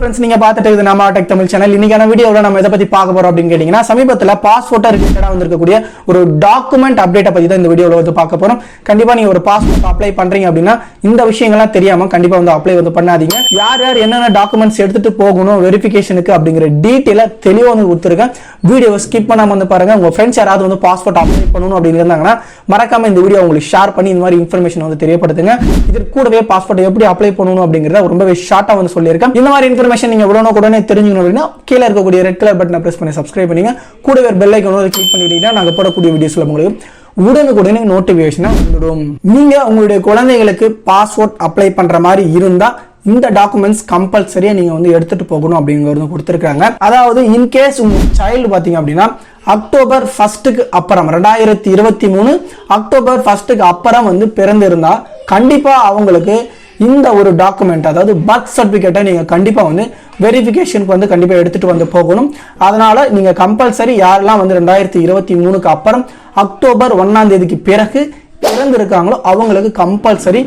Friends நீங்க பார்த்துட்டு இருக்குது நம்ம டெக் தமிழ் சேனல். இன்னைக்கான வீடியோல நம்ம எதை பத்தி பார்க்க போறோம் அப்படினு கேட்டிங்கனா சமீபத்துல பாஸ்போர்ட் ரிலேட்டடா வந்திருக்கக்கூடிய ஒரு டாக்குமெண்ட் அப்டேட்ட பத்தி தான் இந்த வீடியோல வந்து பார்க்க போறோம். கண்டிப்பா நீங்க ஒரு பாஸ்போர்ட் அப்ளை பண்றீங்க அப்படினா இந்த விஷயங்கள்லாம் தெரியாம கண்டிப்பா வந்து அப்ளை வந்து பண்ணாதீங்க. யார் யார் என்னென்ன டாக்குமெண்ட்ஸ் எடுத்துட்டு போகணும் வெரிஃபிகேஷனுக்கு அப்படிங்கற டீடைலா தெளிவா வந்து கொடுத்திருக்கேன். வீடியோவை ஸ்கிப் பண்ணாம வந்து பாருங்க. உங்க फ्रेंड्स யாராவது வந்து பாஸ்போர்ட் அப்ளை பண்ணனும் அப்படி இருந்தாங்கன்னா மறக்காம இந்த வீடியோ உங்களுக்கு ஷேர் பண்ணி இந்த மாதிரி இன்ஃபர்மேஷன் வந்து தெரியப்படுத்துங்க. இதற்கு கூடவே பாஸ்போர்ட் எப்படி அப்ளை பண்ணனும் அப்படிங்கறத ரொம்பவே ஷார்ட்டா வந்து சொல்லியிருக்கேன். இந்த மாதிரி இன்ஃபர்மேஷன் நீங்க உடனே தெரிஞ்சுக்கணும் அப்படினா கீழ இருக்கக்கூடிய ரெட் கலர் பட்டனை பிரஸ் பண்ணி சப்ஸ்கிரைப் பண்ணுங்க. கூடவே பெல் ஐகானை கிளிக் பண்ணிட்டீங்கன்னா நாங்க போடக்கூடிய வீடியோஸ்ல உங்களுக்கு உடனே நோட்டிபிகேஷன் வந்துடும். நீங்க உங்களுடைய குழந்தைகளுக்கு பாஸ்போர்ட் அப்ளை பண்ற மாதிரி இருந்தா இந்த டாக்குமெண்ட்ஸ் கம்பல்சரியா நீங்க வந்து எடுத்துட்டு போகணும் அப்படிங்கறது கொடுத்திருக்காங்க. அதாவது இன் கேஸ் உங்க சைல்டு பாத்தீங்க அப்படின்னா அக்டோபர் 1க்கு அப்புறம் 2023 அக்டோபர் 1க்கு அப்புறம் வந்து பிறந்திருந்தா கண்டிப்பா அவங்களுக்கு இந்த ஒரு டாக்குமெண்ட் அதாவது பர்த் சர்டிபிகேட்டை நீங்க கண்டிப்பா வந்து வெரிஃபிகேஷனுக்கு வந்து கண்டிப்பா எடுத்துட்டு வந்து போகணும். அதனால நீங்க கம்பல்சரி யாரெல்லாம் வந்து 2023க்கு அப்புறம் அக்டோபர் 1ஆம் தேதிக்கு பிறகு பிறந்திருக்காங்களோ அவங்களுக்கு கம்பல்சரி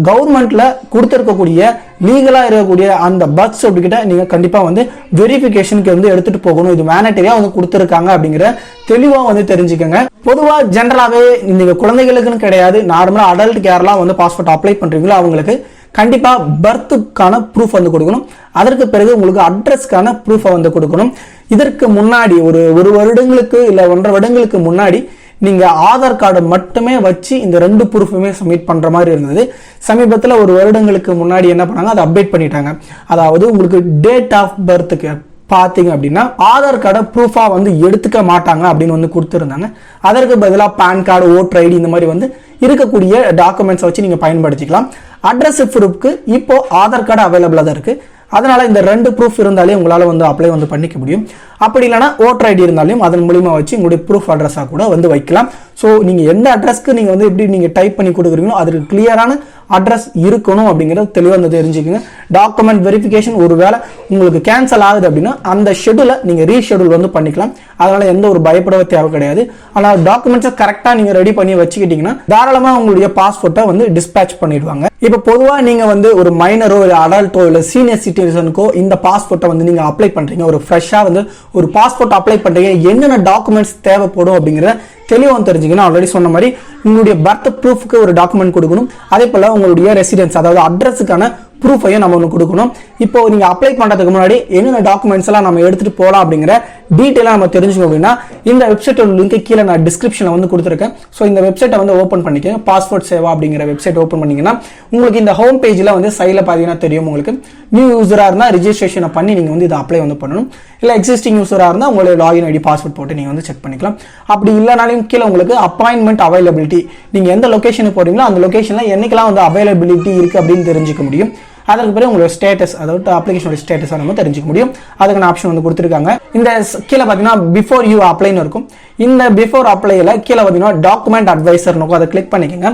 கவர்மெண்ட்ல கொடுத்திருக்கக்கூடிய லீகலா இருக்கக்கூடிய அந்த பர்த் சர்டிபிகேட்டை நீங்க கண்டிப்பா வந்து வெரிஃபிகேஷனுக்கு வந்து எடுத்துட்டு போகணும். இது மேண்டேட்டரியா வந்து கொடுத்திருக்காங்க அப்படிங்கிற தெளிவா வந்து தெரிஞ்சுக்கங்க. பொதுவா ஜெனரலாவே இந்த குழந்தைகளுக்குன்னு கிடையாது, நார்மலா அடல்ட் கேர்லாம் வந்து பாஸ்போர்ட் அப்ளை பண்றீங்களோ அவங்களுக்கு கண்டிப்பா பர்த்துக்கான ப்ரூஃப் வந்து கொடுக்கணும். அதற்கு பிறகு உங்களுக்கு அட்ரஸ்க்கான ப்ரூஃபை வந்து கொடுக்கணும். இதற்கு முன்னாடி ஒரு வருடங்களுக்கு இல்ல 1.5 வருடங்களுக்கு முன்னாடி நீங்க ஆதார் கார்டு மட்டுமே வச்சு இந்த 2 ப்ரூஃபுமே சப்மிட் பண்ற மாதிரி இருந்தது. சமீபத்தில் 1 வருடங்களுக்கு முன்னாடி என்ன பண்ணாங்க, அதை அப்டேட் பண்ணிட்டாங்க. அதாவது உங்களுக்கு டேட் ஆஃப் பர்த்துக்கு பாத்தீங்க அப்படின்னா ஆதார் கார்டை ப்ரூஃபா வந்து எடுத்துக்க மாட்டாங்க அப்படின்னு வந்து கொடுத்துருந்தாங்க. அதற்கு பதிலாக பேன் கார்டு, ஓட்டர் ஐடி இந்த மாதிரி வந்து இருக்கக்கூடிய டாக்குமெண்ட்ஸ் வச்சு நீங்க பயன்படுத்திக்கலாம். அட்ரஸ் ப்ரூஃப்க்கு இப்போ ஆதார் கார்டு அவைலபிளா தான் இருக்கு. அதனால இந்த 2 ப்ரூஃப் இருந்தாலே உங்களால வந்து அப்ளை வந்து பண்ணிக்க முடியும். அப்படி இல்லைன்னா ஓட்டர் ஐடி இருந்தாலும் அதன் மூலியமா வச்சு உங்களுடைய ப்ரூஃப் அட்ரஸா கூட வந்து வைக்கலாம். ஸோ நீங்க எந்த அட்ரஸ்க்கு நீங்க வந்து எப்படி நீங்க டைப் பண்ணி கொடுக்குறீங்களோ அதுக்கு கிளியரான அட்ரஸ் இருக்கணும் அப்படிங்கறது தெளிவாக வந்து தெரிஞ்சுக்கங்க. டாக்குமெண்ட் வெரிஃபிகேஷன் ஒருவேளை உங்களுக்கு கேன்சல் ஆகுது அப்படின்னா அந்த ஷெட்யூலை நீங்க ரீஷெட்யூல் வந்து பண்ணிக்கலாம். அதனால எந்த ஒரு பயப்பட தேவை கிடையாது. ஆனால் டாக்குமெண்ட்ஸை கரெக்டா நீங்க ரெடி பண்ணி வச்சுக்கிட்டீங்கன்னா தாராளமா உங்களுடைய பாஸ்போர்ட்டை வந்து டிஸ்பேச் பண்ணிடுவாங்க. இப்ப பொதுவா நீங்க வந்து ஒரு மைனரோ இல்ல அடல்ட்டோ இல்ல சீனியர் சிட்டிசனுக்கோ இந்த பாஸ்போர்ட்டை வந்து நீங்க அப்ளை பண்றீங்க, ஒரு ஃப்ரெஷ்ஷா வந்து ஒரு பாஸ்போர்ட் அப்ளை பண்றீங்க, என்னென்ன டாக்குமெண்ட்ஸ் தேவைப்படும் அப்படிங்கிற தெளிவாக தெரிஞ்சுக்கணும். ஆல்ரெடி சொன்ன மாதிரி உங்களுடைய பர்த் ப்ரூஃப்க்கு ஒரு டாக்குமெண்ட் கொடுக்கணும். அதே போல உங்களுடைய ரெசிடென்ஸ் அதாவது அட்ரஸுக்கான ப்ரூஃபையும் நம்ம ஒன்று கொடுக்கணும். இப்போ நீங்க அப்ளை பண்றதுக்கு முன்னாடி என்னென்ன டாக்குமெண்ட்ஸ் எல்லாம் நம்ம எடுத்துட்டு போகலாம் அப்படிங்கிற டீட்டெயிலா நம்ம தெரிஞ்சுக்கணும் அப்படின்னா இந்த வெப்சைட்டோட லிங்க் கீழே நான் டிஸ்கிரிப்ஷன்ல வந்து கொடுத்துருக்கேன். ஸோ இந்த வெப்சைட்டை வந்து ஓப்பன் பண்ணிக்கோங்க. பாஸ்போர்ட் சேவா அப்படிங்கிற வெப்சைட் ஓப்பன் பண்ணீங்கன்னா உங்களுக்கு இந்த ஹோம் பேஜ்ல வந்து சைட்ல பாத்தீங்கன்னா தெரியும். உங்களுக்கு நியூ யூசரா இருந்தா ரிஜிஸ்ட்ரேஷனை பண்ணி நீங்க வந்து இதை அப்ளை வந்து பண்ணணும். இல்ல எக்ஸிஸ்டிங் யூசரா இருந்தா உங்களுடைய லாகின் ஐடி பாஸ்வேர்ட் போட்டு நீங்க வந்து செக் பண்ணிக்கலாம். அப்படி இல்லைனாலும் கீழே உங்களுக்கு அப்பாயின்மெண்ட் அவைலபிலிட்டி நீங்க எந்த லொகேஷனுக்கு போறீங்களோ அந்த லொகேஷன்ல என்னைக்கெல்லாம் வந்து அவைலபிலிட்டி இருக்கு அப்படின்னு தெரிஞ்சுக்க முடியும். அதற்கு பிறகு உங்களோட ஸ்டேட்டஸ் அதாவது அப்ளிகேஷனோட ஸ்டேட்டஸ் நம்ம தெரிஞ்சுக்க முடியும். அதுக்கான ஆப்ஷன் வந்து கொடுத்துருக்காங்க. இந்த கீழே பார்த்தீங்கன்னா பிஃபோர் யூ அப்ளைன்னு இருக்கும். இந்த பிஃபோர் அப்ளைல கீழே பார்த்தீங்கன்னா டாக்குமெண்ட் அட்வைசர் இருக்கும். அதை கிளிக் பண்ணிக்கோங்க.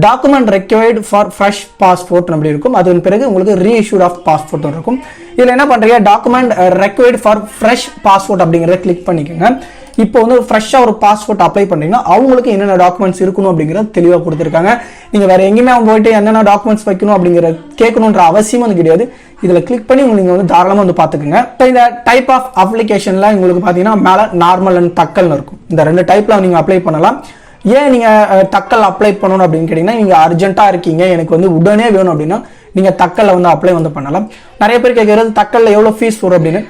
Document required for fresh passport அப்படி இருக்கும். அதன் பிறகு உங்களுக்கு ரீஇஷ்யூட் ஆஃப் பாஸ்போர்ட் இருக்கும். இதில் என்ன பண்றீங்க, document required for fresh passport அப்படிங்கிறத கிளிக் பண்ணிக்கோங்க. இப்போ வந்து ஃப்ரெஷ்ஷா ஒரு பாஸ்போர்ட் அப்ளை பண்றீங்கன்னா அவங்களுக்கு என்னென்ன டாக்குமெண்ட்ஸ் இருக்கணும் அப்படிங்கறத தெளிவா கொடுத்துருக்காங்க. நீங்க வேற எங்கேயுமே போயிட்டு என்னென்ன டாக்குமெண்ட்ஸ் வைக்கணும் அப்படிங்கிற கேட்கணுன்ற அவசியம் வந்து கிடையாது. இதுல கிளிக் பண்ணி நீங்க வந்து தாராளமா வந்து பாத்துக்கோங்க. இந்த டைப் ஆஃப் அப்ளிகேஷன்ல உங்களுக்கு பாத்தீங்கன்னா மேல நார்மல் அண்ட் தக்கல்னு இருக்கும். இந்த 2 டைப்ல நீங்க அப்ளை பண்ணலாம். ஏன் நீங்க தக்கல் அப்ளை பண்ணணும் அப்படின்னு கேட்டீங்கன்னா நீங்க அர்ஜென்ட்டா இருக்கீங்க, எனக்கு வந்து உடனே வேணும் அப்படின்னா நீங்க தக்கல்ல வந்து அப்ளை வந்து பண்ணலாம். நிறைய பேர் கேட்கறது தக்கல்ல எவ்வளவு ஃபீஸ் வரும் அப்படின்னு.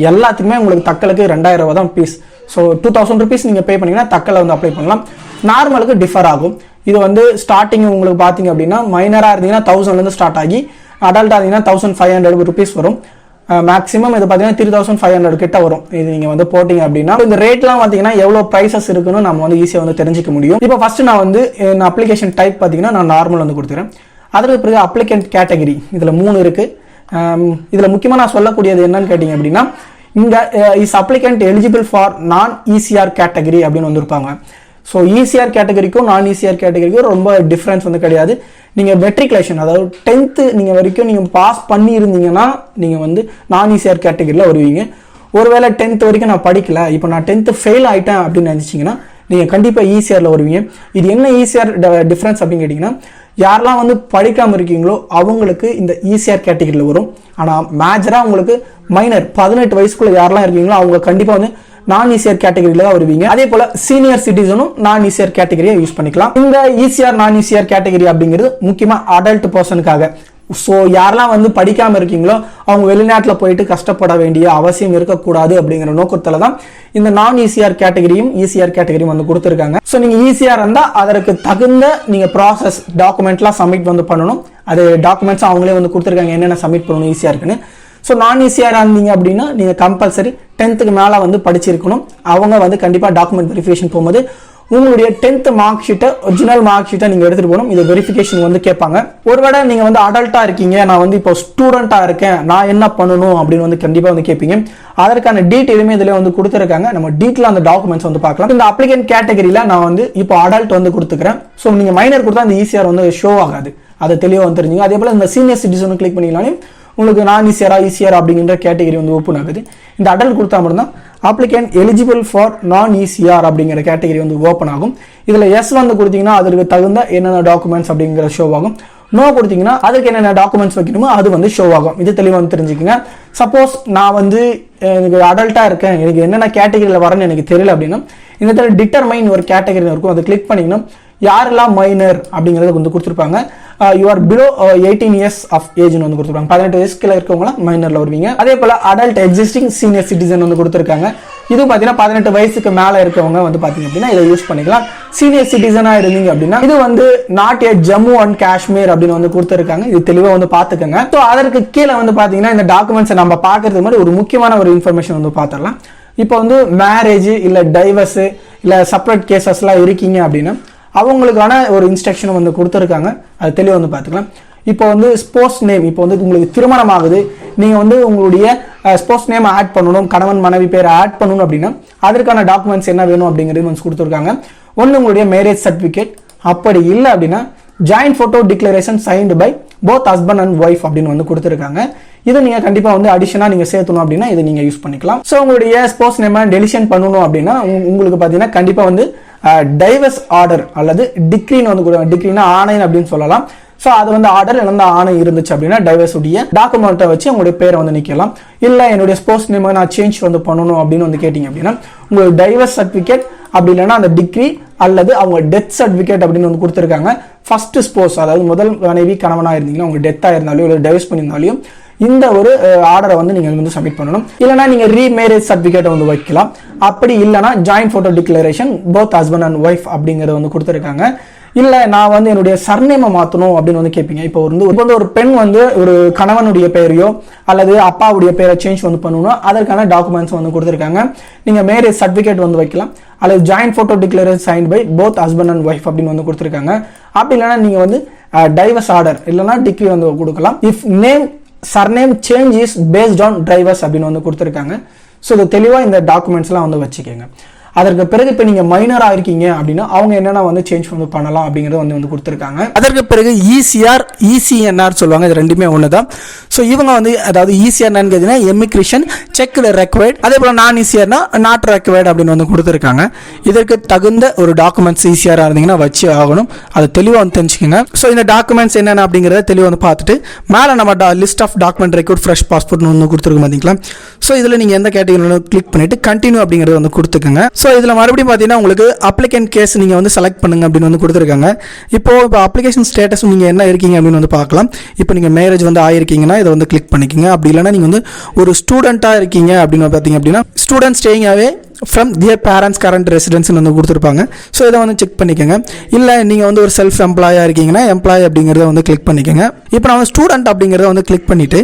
எல்லாத்துக்குமே உங்களுக்கு தக்கலுக்கு 2000 ரூபாய் தான் ஃபீஸ். ஸோ 2000 rupees நீங்க பே பண்ணீங்கன்னா தக்கல்ல வந்து அப்ளை பண்ணலாம். நார்மலுக்கு டிஃபர் ஆகும். இது வந்து ஸ்டார்டிங் உங்களுக்கு பாத்தீங்க அப்படின்னா மைனரா இருந்தீங்கன்னா 1000 இருந்து ஸ்டார்ட் ஆகி அடல்ட்டா இருந்தீங்கன்னா 1500 rupees வரும். மேக்ஸிமம் இது பாத்தீங்கன்னா 3500 கிட்ட வரும். இது நீங்க வந்து போட்டீங்க அப்படின்னா இந்த ரேட்லாம் பாத்தீங்கன்னா எவ்வளவு பிரைசஸ் இருக்குன்னு நம்ம வந்து ஈஸியா வந்து தெரிஞ்சுக்க முடியும். இப்போ ஃபர்ஸ்ட் நான் வந்து அப்ளிகேஷன் டைப் பாத்தீங்கன்னா நான் நார்மல் வந்து கொடுத்துறேன். அதற்கு பிறகு அப்ளிகன்ட் கேட்டகரி இதுல 3 இருக்கு. இதுல முக்கியமா நான் சொல்லக்கூடியது என்னன்னு கேட்டீங்க அப்படின்னா இங்க இஸ் அப்ளிகன்ட் எலிஜிபிள் ஃபார் நான் இசிஆர் கேட்டகரி அப்படின்னு வந்திருப்பாங்க. ஸோ இசிஆர் கேட்டகரிக்கும் நான் இசிஆர் கேட்டகரிக்கும் ரொம்ப டிஃபரன்ஸ் வந்து கிடையாது. நீங்க மெட்ரிகுலேஷன் அதாவது 10th நீங்க வரைக்கும் நீங்க பாஸ் பண்ணி இருந்தீங்கன்னா நீங்க வந்து நான் இசிஆர் கேட்டகரியில வருவீங்க. ஒருவேளை 10th வரைக்கும் நான் படிக்கல, இப்போ நான் 10th ஃபெயில் ஆயிட்டேன் அப்படின்னு நினைச்சீங்கன்னா நீங்க கண்டிப்பா இசிஆர்ல வருவீங்க. இது என்ன இசிஆர் டிஃபரன்ஸ் அப்படின்னு கேட்டீங்கன்னா யாரெல்லாம் வந்து படிக்காமல் இருக்கீங்களோ அவங்களுக்கு இந்த ஈசிஆர் கேட்டகரியில் வரும். ஆனால் மேஜராக உங்களுக்கு மைனர் 18 வயசுக்குள்ள யாரெல்லாம் இருக்கீங்களோ அவங்க கண்டிப்பாக வந்து நான் ஈசிஆர் கேட்டகரியில தான் வருவீங்க. அதே போல சீனியர் சிட்டிசனும் நான் ஈசிஆர் கேட்டகரியை யூஸ் பண்ணிக்கலாம். இந்த ஈசிஆர் நான் ஈசிஆர் கேட்டகரி அப்படிங்கிறது முக்கியமா அடல்ட் பர்சனுக்காக. ஸோ யாரெல்லாம் வந்து படிக்காமல் இருக்கீங்களோ அவங்க வெளிநாட்டில் போயிட்டு கஷ்டப்பட வேண்டிய அவசியம் இருக்கக்கூடாது அப்படிங்கிற நோக்கத்தில் தான் இந்த நான் ஈசிஆர் கேட்டகரியும் ஈசிஆர் கேட்டகரியும் வந்து கொடுத்துருக்காங்க. ஸோ நீங்கள் ஈசிஆர் இருந்தால் அதற்கு தகுந்த நீங்கள் ப்ராசஸ் டாக்குமெண்ட்லாம் சப்மிட் வந்து பண்ணணும். அது டாக்குமெண்ட்ஸ் அவங்களே வந்து கொடுத்துருக்காங்க என்னென்ன சப்மிட் பண்ணணும் ஈஸியாக இருக்குன்னு. ஸோ நான் ஈஸியாக இருந்தீங்க அப்படின்னா நீங்கள் கம்பல்சரி 10th மேலே வந்து படிச்சிருக்கணும். அவங்க வந்து கண்டிப்பாக டாக்குமெண்ட் வெரிஃபிகேஷன் போகும்போது உங்களுடைய 10th மார்க் ஷீட்டை ஒரிஜினல் மார்க் ஷீட்டை நீங்கள் எடுத்துகிட்டு போகணும். இது வெரிஃபிகேஷன் வந்து கேட்பாங்க. ஒருவேளை நீங்கள் வந்து அடல்ட்டாக இருக்கீங்க, நான் வந்து இப்போ ஸ்டூடெண்ட்டாக இருக்கேன், நான் என்ன பண்ணணும் அப்படின்னு வந்து கண்டிப்பாக வந்து கேட்பீங்க. அதற்கான டீட்டெயிலுமே இதில் வந்து கொடுத்துருக்காங்க. நம்ம டீட்டெயில் அந்த டாக்குமெண்ட்ஸ் வந்து பார்க்கலாம். இந்த அப்ளிகன்ட் கேட்டகரியில் நான் வந்து இப்போ அடல்ட் வந்து கொடுத்துக்கிறேன். ஸோ நீங்கள் மைனர் கொடுத்தா அந்த ஈஸியாக வந்து ஷோ ஆகாது, அதை தெளிவாக வந்து தெரிஞ்சுங்க. அதே போல் இந்த சீனியர் சிட்டிசன் கிளிக் பண்ணிங்கனாலே உங்களுக்கு நான் ஈசிஆர் அப்படிங்கிற கேட்டகரி வந்து ஓப்பன் ஆகுது. இந்த அடல்ட் கொடுத்தா மட்டும்தான் அப்ளிகன்ட் எலிஜிபிள் ஃபார் நான் ஈசிஆர் அப்படிங்கிற கேட்டகரி வந்து ஓப்பன் ஆகும். இதில் எஸ் வந்து கொடுத்தீங்கன்னா அதற்கு தகுந்த என்னென்ன டாக்குமெண்ட்ஸ் அப்படிங்கிற ஷோ ஆகும். நோ கொடுத்தீங்கன்னா அதுக்கு என்னென்ன டாக்குமெண்ட்ஸ் வைக்கணுமோ அது வந்து ஷோ ஆகும். இது தெளிவாக வந்து தெரிஞ்சுக்கங்க. சப்போஸ் நான் வந்து எனக்கு அடல்ட்டாக இருக்கேன், எனக்கு என்னென்ன கேட்டகரியில் வரேன்னு எனக்கு தெரியல அப்படின்னா இந்த இடத்துல டிட்டர்மைன் ஒரு கேட்டகரி இருக்கும், அதை கிளிக் பண்ணிங்கன்னா யாரெல்லாம் மைனர் அப்படிங்கிறத வந்து கொடுத்துருப்பாங்க. You are below 18 years of ஏஜ்னு வந்து கொடுத்துருப்பாங்க. 18 வயசுக்கு இருக்கவங்களாம் மைனர்ல வருவீங்க. அதே போல அடல்ட் எக்ஸிஸ்டிங் சீனியர் சிட்டிசன் வந்து கொடுத்துருக்காங்க. இது பார்த்தீங்கன்னா 18 வயசுக்கு மேலே இருக்கவங்க வந்து பார்த்தீங்க அப்படின்னா இதை யூஸ் பண்ணிக்கலாம். சீனியர் சிட்டிசனாக இருந்தீங்க அப்படின்னா இது வந்து not a Jammu and Kashmir அப்படின்னு வந்து கொடுத்துருக்காங்க. இது தெளிவாக வந்து பார்த்துக்கோங்க. ஸோ அதற்கு கீழே வந்து பார்த்தீங்கன்னா இந்த டாக்குமெண்ட்ஸை நம்ம பார்க்கறதுக்கு மாதிரி ஒரு முக்கியமான ஒரு இன்ஃபர்மேஷன் வந்து பார்த்துடலாம். இப்போ வந்து மேரேஜ் இல்லை டைவர்ஸு இல்லை செப்பரேட் கேசஸ்லாம் இருக்கீங்க அப்படின்னா அவங்களுக்கான ஒரு இன்ஸ்ட்ரக்ஷன் வந்து கொடுத்துருக்காங்க. அது தெளிவாக வந்து பார்த்துக்கலாம். இப்போ வந்து ஸ்போர்ட்ஸ் நேம், இப்போ வந்து உங்களுக்கு திருமணம் ஆகுது, நீங்கள் வந்து உங்களுடைய ஸ்போர்ட்ஸ் நேம் ஆட் பண்ணணும், கணவன் மனைவி பேர் ஆட் பண்ணணும் அப்படின்னா அதற்கான டாக்குமெண்ட்ஸ் என்ன வேணும் அப்படிங்கிறது வந்து கொடுத்துருக்காங்க. ஒன்று உங்களுடைய மேரேஜ் சர்டிஃபிகேட், அப்படி இல்லை அப்படின்னா joint photo declaration signed by both husband and wife அப்படின்னு வந்து கொடுத்துருக்காங்க. இது நீங்கள் கண்டிப்பாக வந்து அடிஷனாக நீங்கள் சேர்த்தணும் அப்படின்னா இதை நீங்கள் யூஸ் பண்ணிக்கலாம். ஸோ உங்களுடைய ஸ்போர்ட்ஸ் நேமை டெலிஷன் பண்ணணும் அப்படின்னா உங்களுக்கு பார்த்தீங்கன்னா கண்டிப்பாக வந்து டைவர்ஸ் ஆர்டர் அல்லது டிக்ரின்னு வந்து கொடுங்க. டிக்ரினா ஆணை அப்படின்னு சொல்லலாம். ஸோ அது வந்து ஆர்டர் இல்லைன்னா ஆணை இருந்துச்சு அப்படின்னா டைவர்ஸ் உடைய டாக்குமெண்ட்டை வச்சு உங்களுடைய பேரை வந்து நிற்கலாம். இல்லை என்னுடைய ஸ்போர்ட்ஸ் நேமை நான் சேஞ்ச் வந்து பண்ணணும் அப்படின்னு வந்து கேட்டிங்க அப்படின்னா உங்களுக்கு டைவர்ஸ் சர்டிஃபிகேட் அப்படி இல்லைன்னா அந்த டிகிரி அல்லது அவங்க டெத் சர்டிஃபிகேட் அப்படின்னு வந்து கொடுத்துருக்காங்க. ஃபர்ஸ்ட் ஸ்போர்ட்ஸ் அதாவது முதல் மனைவி கணவனாக இருந்தீங்கன்னா உங்க டெத்தாக இருந்தாலும் இல்லை டைவர்ஸ் பண்ணியிருந்தாலும் இந்த ஒரு ஆர்டரை வந்து நீங்கள் வந்து சப்மிட் பண்ணணும். இல்லைனா நீங்கள் ரீமேரேஜ் சர்டிஃபிகேட்டை வந்து வைக்கலாம். அப்படி இல்லைனா joint photo declaration both husband and wife அப்படிங்கிறத வந்து கொடுத்துருக்காங்க. இல்லை நான் வந்து என்னுடைய சர்நேமை மாற்றணும் அப்படின்னு வந்து கேட்பீங்க. இப்போ வந்து ஒரு பெண் வந்து ஒரு கணவனுடைய பெயரையோ அல்லது அப்பாவுடைய பெயரை சேஞ்ச் வந்து பண்ணணும், அதற்கான டாக்குமெண்ட்ஸ் வந்து கொடுத்துருக்காங்க. நீங்கள் மேரேஜ் சர்டிஃபிகேட் வந்து வைக்கலாம் அல்லது joint photo declaration signed by both husband and wife அப்படின்னு வந்து கொடுத்துருக்காங்க. அப்படி இல்லைனா நீங்கள் வந்து டைவர்ஸ் ஆர்டர் இல்லைனா டிகிரி வந்து கொடுக்கலாம். If name surname change is based on drivers அப்படின்னு வந்து கொடுத்துருக்காங்க. ஸோ இது தெளிவாக இந்த டாக்குமெண்ட்ஸ்லாம் வந்து வச்சுக்கோங்க. அதற்கு பிறகு இப்போ நீங்கள் மைனராக இருக்கீங்க அப்படின்னா அவங்க என்னென்ன வந்து சேஞ்ச் வந்து பண்ணலாம் அப்படிங்கிறத வந்து கொடுத்துருக்காங்க. அதற்கு பிறகு ஈசிஆர் இசிஎன்ஆர் சொல்லுவாங்க. இது ரெண்டுமே ஒன்று தான். ஸோ இவங்க வந்து அதாவது ஈசிஆர்னு கேட்டீங்கன்னா எமிக்ரேஷன் செக் ரெக்வயர்ட், அதே போல் நான் ஈசிஆர்னா நாட் ரெக்வயர்ட் அப்படின்னு வந்து கொடுத்துருக்காங்க. இதற்கு தகுந்த ஒரு டாக்குமெண்ட்ஸ் ஈசிஆராக இருந்தீங்கன்னா வச்சு ஆகணும். அதை தெளிவாக வந்து தெரிஞ்சுக்கோங்க. ஸோ இந்த டாக்குமெண்ட்ஸ் என்னென்ன அப்படிங்கிறத தெளிவாக வந்து பார்த்துட்டு மேலே நம்ம list of document record fresh பாஸ்போர்ட்னு வந்து கொடுத்துருக்க பார்த்தீங்களா. ஸோ இதில் நீங்கள் எந்த கேட்டகரியில் கிளிக் பண்ணிட்டு கண்டினியூ அப்படிங்கிறத வந்து கொடுத்துக்கோங்க. ஸோ இதில் மறுபடியும் பார்த்தீங்கன்னா உங்களுக்கு அப்ளிகன்ட் கேஸ் நீங்கள் வந்து செலக்ட் பண்ணுங்க அப்படின்னு வந்து கொடுத்துருக்காங்க. இப்போ அப்ளிகேஷன் ஸ்டேட்டஸ் நீங்கள் என்ன இருக்கீங்க அப்படின்னு வந்து பார்க்கலாம். இப்போ நீங்கள் மேரேஜ் வந்து ஆயிருக்கீங்கன்னா இதை வந்து கிளிக் பண்ணிக்கோங்க. அப்படி இல்லைன்னா நீங்கள் வந்து ஒரு ஸ்டூடெண்ட்டாக இருக்கீங்க அப்படின்னு பார்த்தீங்க அப்படின்னா student staying away from their parents current ரெசிடென்ஸ்னு வந்து கொடுத்துருப்பாங்க. ஸோ இதை வந்து செக் பண்ணிக்கோங்க. இல்லை நீங்கள் வந்து ஒரு செல்ஃப் எம்ப்ளாயாக இருக்கீங்கன்னா எம்ப்ளாய் அப்படிங்கிறத வந்து கிளிக் பண்ணிக்கோங்க. இப்போ நான் வந்து ஸ்டூடெண்ட் அப்படிங்கிறத வந்து கிளிக் பண்ணிவிட்டு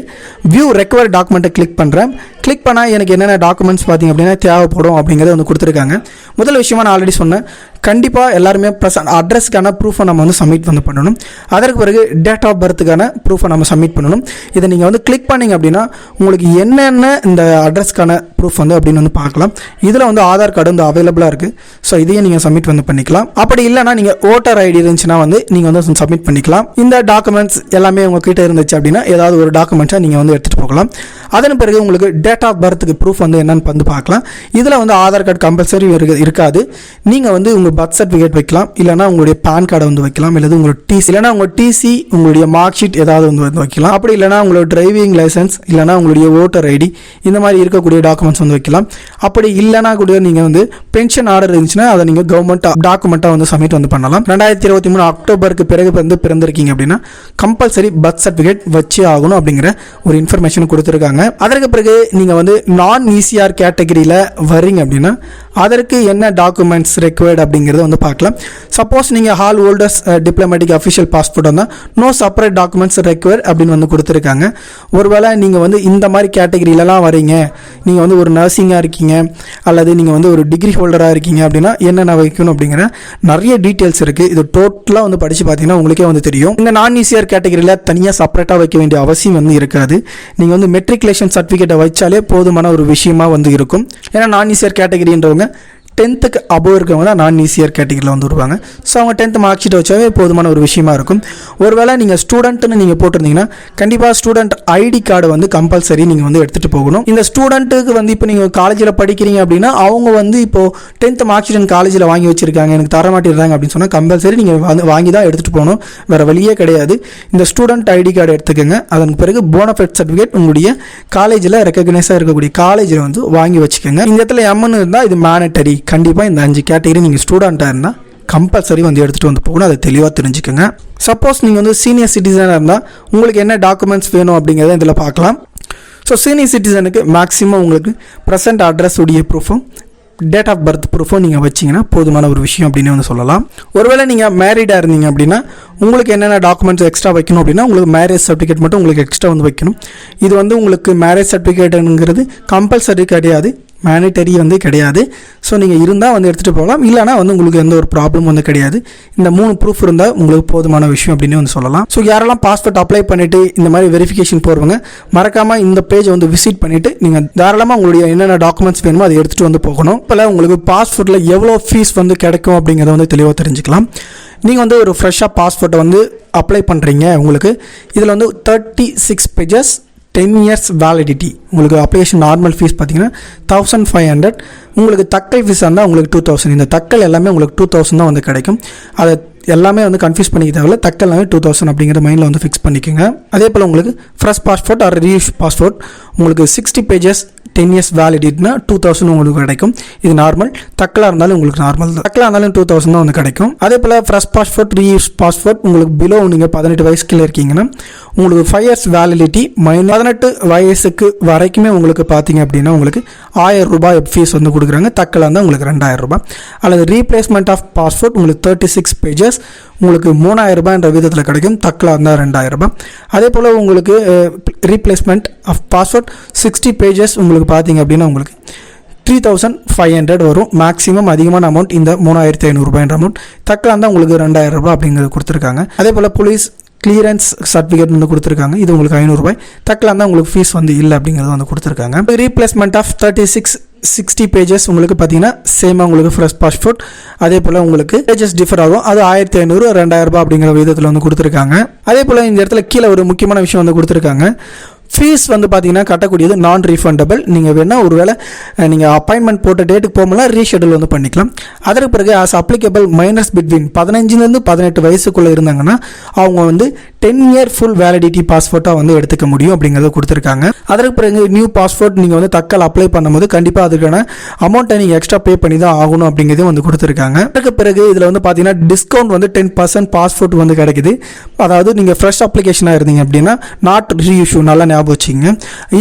வியூ ரெக்வயர்ட் டாக்குமெண்ட்டை கிளிக் பண்ணுறேன். கிளிக் பண்ணால் எனக்கு என்னென்ன டாக்குமெண்ட்ஸ் பார்த்தீங்க அப்படின்னா தேவைப்படும் அப்படிங்கிறத வந்து கொடுத்துருக்காங்க. முதல் விஷயமா நான் ஆல்ரெடி சொன்னேன், கண்டிப்பாக எல்லாருமே ப்ளஸ் அட்ரஸ்க்கான ப்ரூஃபை நம்ம வந்து சப்மிட் வந்து பண்ணணும். அதற்கு பிறகு டேட் ஆஃப் பர்த்துக்கான ப்ரூஃபை நம்ம சப்மிட் பண்ணணும். இதை நீங்கள் வந்து கிளிக் பண்ணிங்க அப்படின்னா உங்களுக்கு என்னென்ன இந்த அட்ரஸ்க்கான ப்ரூஃப் வந்து அப்படின்னு வந்து பார்க்கலாம். இதில் வந்து ஆதார் கார்டு வந்து அவைலபிளாக இருக்குது. ஸோ இதையும் நீங்கள் சப்மிட் வந்து பண்ணிக்கலாம். அப்படி இல்லைனா நீங்கள் ஓட்டர் ஐடி இருந்துச்சுன்னா வந்து நீங்கள் வந்து சப்மிட் பண்ணிக்கலாம். இந்த டாக்குமெண்ட்ஸ் எல்லாமே உங்ககிட்ட இருந்துச்சு அப்படின்னா ஏதாவது ஒரு டாக்குமெண்ட்ஸை நீங்கள் வந்து எடுத்துகிட்டு போகலாம். அதன் பிறகு உங்களுக்கு டேட் டேட் ஆஃப் பர்த்துக்கு ப்ரூஃப் வந்து என்னன்னு வந்து பார்க்கலாம். இதில் வந்து ஆதார் கார்டு கம்பல்சரி இருக்காது. நீங்கள் வந்து உங்கள் பர்த் சர்டிஃபிகேட் வைக்கலாம், இல்லைனா உங்களுடைய பேன் கார்டை வந்து வைக்கலாம், இல்லை உங்களோட டிசி, இல்லைனா உங்கள் டிசி, உங்களுடைய மார்க் ஷீட் ஏதாவது வந்து வைக்கலாம். அப்படி இல்லைனா உங்களோட டிரைவிங் லைசன்ஸ், இல்லைனா உங்களுடைய ஓட்டர் ஐடி, இந்த மாதிரி இருக்கக்கூடிய டாக்குமெண்ட்ஸ் வந்து வைக்கலாம். அப்படி இல்லைனா கூட நீங்கள் வந்து பென்ஷன் ஆர்டர் இருந்துச்சுன்னா அதை நீங்கள் கவர்மெண்ட் டாக்குமெண்ட்டாக வந்து சப்மிட் வந்து பண்ணலாம். 2023 அக்டோபருக்கு பிறகு வந்து பிறந்திருக்கீங்க அப்படின்னா கம்பல்சரி பர்த் சர்டிஃபிகேட் வச்சே ஆகணும் அப்படிங்கிற ஒரு இன்ஃபர்மேஷன் கொடுத்துருக்காங்க. அதற்கு பிறகு நீங்கள் வந்து நான் ECR கேட்டகரியில் வர்றீங்க அப்படின்னா அதற்கு என்ன டாக்குமெண்ட்ஸ் ரெக்வயர்டு அப்படிங்கிறத வந்து பார்க்கலாம். சப்போஸ் நீங்கள் hall holders diplomatic official passport வந்தால் நோ செப்பரேட் டாக்குமெண்ட்ஸ் ரெக்வயர்ட் அப்படின்னு வந்து கொடுத்துருக்காங்க. ஒருவேளை நீங்கள் வந்து இந்த மாதிரி கேட்டகரியிலலாம் வரீங்க, நீங்கள் வந்து ஒரு நர்சிங்காக இருக்கீங்க அல்லது நீங்கள் வந்து ஒரு டிகிரி ஹோல்டராக இருக்கீங்க அப்படின்னா என்னென்ன வைக்கணும் அப்படிங்கிற நிறைய டீட்டெயில்ஸ் இருக்குது. இது டோட்டலாக வந்து படித்து பார்த்தீங்கன்னா உங்களுக்கே வந்து தெரியும். இந்த நான் ECR கேட்டகரியில் தனியாக செப்பரேட்டாக வைக்க வேண்டிய அவசியம் வந்து இருக்காது. நீங்கள் வந்து மெட்ரிகுலேஷன் சர்டிஃபிகேட்டை வச்சாலே போதுமான ஒரு விஷயமா வந்து இருக்கும். ஏன்னா நான் ECR கேட்டகரின்றவங்க 10th அபோவ் இருக்கவங்க தான் நான் ECR கேட்டகரியில் வந்து வருவாங்க. ஸோ அவங்க 10th மார்க் ஷீட் வச்சாவே போதுமான ஒரு விஷயமா இருக்கும். ஒருவேளை நீங்கள் ஸ்டூடெண்ட்னு நீங்கள் போட்டிருந்தீங்கன்னா கண்டிப்பாக ஸ்டூடெண்ட் ஐடி கார்டு வந்து கம்பல்சரி நீங்கள் வந்து எடுத்துகிட்டு போகணும். இந்த ஸ்டூடெண்ட்டுக்கு வந்து இப்போ நீங்கள் காலேஜில் படிக்கிறீங்க அப்படின்னா அவங்க வந்து இப்போது 10th மார்க் ஷீட் காலேஜில் வாங்கி வச்சிருக்காங்க, எனக்கு தர மாட்டேறாங்க அப்படின்னு சொன்னால் கம்பல்சரி நீங்கள் வாங்கி தான் எடுத்துகிட்டு போகணும், வேறு வழியே கிடையாது. இந்த ஸ்டூடெண்ட் ஐடி கார்டு எடுத்துக்கோங்க. அதன் பிறகு போனஃபைட் சர்டிஃபிகேட் உங்களுடைய காலேஜில் ரெக்கக்னைஸாக இருக்கக்கூடிய காலேஜில் வந்து வாங்கி வச்சுக்கோங்க. இந்த இடத்துல எம்னு இருந்தால் இது மேண்டட்டரி. கண்டிப்பாக இந்த 5 கேட்டகரி நீங்கள் ஸ்டூடெண்ட்டாக இருந்தால் கம்பல்சரி வந்து எடுத்துகிட்டு வந்து போகணும். அதை தெளிவாக தெரிஞ்சுக்கோங்க. சப்போஸ் நீங்கள் வந்து சீனியர் சிட்டிசனாக இருந்தால் உங்களுக்கு என்ன டாக்குமெண்ட்ஸ் வேணும் அப்படிங்கிறத இதில் பார்க்கலாம். ஸோ சீனியர் சிட்டிசனுக்கு மேக்ஸிமம் உங்களுக்கு ப்ரெசென்ட் அட்ரஸ் உடைய ப்ரூஃபும் டேட் ஆஃப் பர்த் ப்ரூஃபும் நீங்கள் வச்சிங்கன்னா போதுமான ஒரு விஷயம் அப்படின்னு வந்து சொல்லலாம். ஒருவேளை நீங்கள் மேரிடாக இருந்தீங்க அப்படின்னா உங்களுக்கு என்னென்ன டாக்குமெண்ட்ஸ் எக்ஸ்ட்ரா வைக்கணும் அப்படின்னா உங்களுக்கு மேரேஜ் சர்டிஃபிகேட் மட்டும் உங்களுக்கு எக்ஸ்ட்ரா வந்து வைக்கணும். இது வந்து உங்களுக்கு மேரேஜ் சர்டிஃபிகேட்டுங்கிறது கம்பல்சரி கிடையாது, மேனிட்டரி வந்து கிடையாது. ஸோ நீங்கள் இருந்தால் வந்து எடுத்துகிட்டு போகலாம், இல்லைனா வந்து உங்களுக்கு எந்த ஒரு ப்ராப்ளம் வந்து கிடையாது. இந்த 3 ப்ரூஃப் இருந்தால் உங்களுக்கு போதுமான விஷயம் அப்படின்னு வந்து சொல்லலாம். ஸோ யாரெல்லாம் பாஸ்போர்ட் அப்ளை பண்ணிவிட்டு இந்த மாதிரி வெரிஃபிகேஷன் போகிறவங்க மறக்காமல் இந்த பேஜை வந்து விசிட் பண்ணிவிட்டு நீங்கள் தாராளமாக உங்களுடைய என்னென்ன டாக்குமெண்ட்ஸ் வேணுமோ அதை எடுத்துகிட்டு வந்து போகணும். இப்போ உங்களுக்கு பாஸ்போர்ட்டில் எவ்வளோ ஃபீஸ் வந்து கிடைக்கும் அப்படிங்கிறத வந்து தெளிவாக தெரிஞ்சுக்கலாம். நீங்கள் வந்து ஒரு ஃப்ரெஷ்ஷாக பாஸ்போர்ட்டை வந்து அப்ளை பண்ணுறீங்க, உங்களுக்கு இதில் வந்து 36 பேஜஸ் 10 years வேலிடிட்டி. உங்களுக்கு அப்ளிகேஷன் நார்மல் ஃபீஸ் பார்த்தீங்கன்னா 1500. உங்களுக்கு தக்கல் ஃபீஸ் இருந்தால் உங்களுக்கு 2000. இந்த தக்கல் எல்லாமே உங்களுக்கு 2000 தான் வந்து கிடைக்கும். அதை எல்லாமே வந்து கன்ஃபியூஸ் பண்ணிக்க தேவையில்ல. தக்கல் எல்லாமே 2000 அப்படிங்கிற மைண்டில் வந்து ஃபிக்ஸ் பண்ணிக்கோங்க. அதே போல் உங்களுக்கு fresh passport or reuse passport உங்களுக்கு 60 பேஜஸ் 10 years வேலிடிட்டினா 2000 உங்களுக்கு கிடைக்கும். இது நார்மல். தக்கலாக இருந்தாலும் உங்களுக்கு நார்மல் தான். தக்கலாக இருந்தாலும் 2000 தான் வந்து கிடைக்கும். அதே போல் ஃப்ரெஷ் பாஸ்போர்ட் ரீயூஸ் பாஸ்போர்ட் உங்களுக்கு பிலோ நீங்கள் 18 வயசுக்குள்ளே இருக்கீங்கன்னா உங்களுக்கு 5 years வேலிடிட்டி 18 வயசுக்கு வரைக்குமே உங்களுக்கு பார்த்தீங்க அப்படின்னா உங்களுக்கு 1000 ரூபாய் ஃபீஸ் வந்து கொடுக்குறாங்க. தக்கலாக இருந்தால் உங்களுக்கு 2000 ரூபாய். அல்லது ரீப்ளேஸ்மெண்ட் ஆஃப் பாஸ்போர்ட் உங்களுக்கு 36 பேஜஸ் உங்களுக்கு 3000 ரூபாய்ன்ற விதத்தில் கிடைக்கும். தக்கலாக இருந்தால் 2000 ரூபாய். அதே போல் உங்களுக்கு ரீப்ளேஸ்மெண்ட் ஆஃப் பாஸ்போர்ட் 60 பேஜஸ் உங்களுக்கு பார்த்தீங்க அப்படின்னா உங்களுக்கு 3500 வரும். மேக்ஸிமம் அதிகமான அமௌண்ட் இந்த 3500 ரூபாய்ன்ற அமௌண்ட். தக்கலாக இருந்தால் உங்களுக்கு 2000 ரூபாய் அப்படிங்கிறது கொடுத்துருக்காங்க. அதே போல் போலீஸ் கிளியரன்ஸ் சர்டிஃபிகேட் வந்து கொடுத்துருக்காங்க. இது உங்களுக்கு 500 ரூபாய். தக்கலாக இருந்தால் உங்களுக்கு ஃபீஸ் வந்து இல்லை அப்படிங்கிறது வந்து கொடுத்துருக்காங்க. ரீப்ளேஸ்மெண்ட் ஆஃப் 60 பேஜஸ் உங்களுக்கு பார்த்தீங்கன்னா சேமாக உங்களுக்கு ஃப்ரெஷ் பாஸ்போர்ட். அதே போல் உங்களுக்கு பேஜஸ் டிஃபர் ஆகும். அது 1500 2000 ரூபாய் அப்படிங்கிற விதத்தில் வந்து கொடுத்துருக்காங்க. அதே போல் இந்த இடத்துல கீழே ஒரு முக்கியமான விஷயம் வந்து கொடுத்துருக்காங்க. ஃபீஸ் வந்து பார்த்தீங்கன்னா கட்டக்கூடியது நான் ரீஃபண்டபிள். நீங்கள் வேணால் ஒருவேளை நீங்கள் அப்பாயின்மெண்ட் போட்ட டேட்டுக்கு போகலாம் ரீஷெடியூல் வந்து பண்ணிக்கலாம். அதற்கு பிறகு ஆஸ் அப்ளிகபிள் மைனஸ் பிட்வீன் 15 18 வயசுக்குள்ளே இருந்தாங்கன்னா அவங்க வந்து 10 year ஃபுல் வேலிடிட்டி பாஸ்போர்ட்டாக வந்து எடுத்துக்க முடியும் அப்படிங்கிறத கொடுத்துருக்காங்க. அதற்கு பிறகு நியூ பாஸ்போர்ட் நீங்கள் வந்து தக்கல் அப்ளை பண்ணும்போது கண்டிப்பாக அதுக்கான அமௌண்ட்டை நீங்கள் எக்ஸ்ட்ரா பே பண்ணி தான் ஆகணும் அப்படிங்கிறதையும் வந்து கொடுத்துருக்காங்க. அதற்கு பிறகு இதில் வந்து பார்த்தீங்கன்னா டிஸ்கவுண்ட் வந்து 10% பாஸ்போர்ட் வந்து கிடைக்குது. அதாவது நீங்கள் ஃப்ரெஷ் அப்ளிகேஷனாக இருந்தீங்க அப்படின்னா நாட் ரீஇஷ்யூ நல்லா ஞாபகம் வச்சுங்க.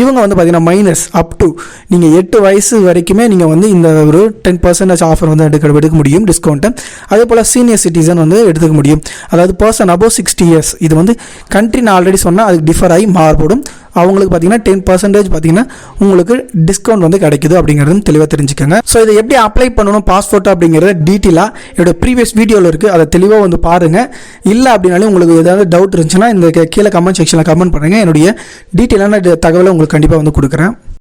இவங்க வந்து பார்த்தீங்கன்னா மைனஸ் அப் டு நீங்கள் 8 வயசு வரைக்குமே நீங்கள் வந்து இந்த ஒரு 10% ஆஃபர் வந்து எடுக்க முடியும் டிஸ்கவுண்ட்டு. அதே போல் சீனியர் சிட்டிசன் வந்து எடுத்துக்க முடியும். அதாவது பர்சன் அபோவ் 60 years. இது வந்து கண்ட்ரி நான் ஆல்ரெடி சொன்னால் அதுக்கு டிஃபர் ஆகி மாறுபடும். அவங்களுக்கு பார்த்தீங்கன்னா 10% பார்த்தீங்கன்னா உங்களுக்கு டிஸ்கவுண்ட் வந்து கிடைக்குது அப்படிங்கிறது தெளிவாக தெரிஞ்சுக்கோங்க. ஸோ இதை எப்படி அப்ளை பண்ணணும் பாஸ்போர்ட் அப்படிங்கிறத டீட்டெயிலாக என்னோட ப்ரீவியஸ் வீடியோவில் இருக்குது. அதை தெளிவாக வந்து பாருங்கள். இல்லை அப்படின்னாலும் உங்களுக்கு ஏதாவது டவுட் இருந்துச்சுன்னா இந்த கீழே கமெண்ட் செக்ஷனில் கமெண்ட் பண்ணுங்கள். என்னுடைய டீட்டெயிலான தகவலை உங்களுக்கு கண்டிப்பாக வந்து கொடுக்குறேன்.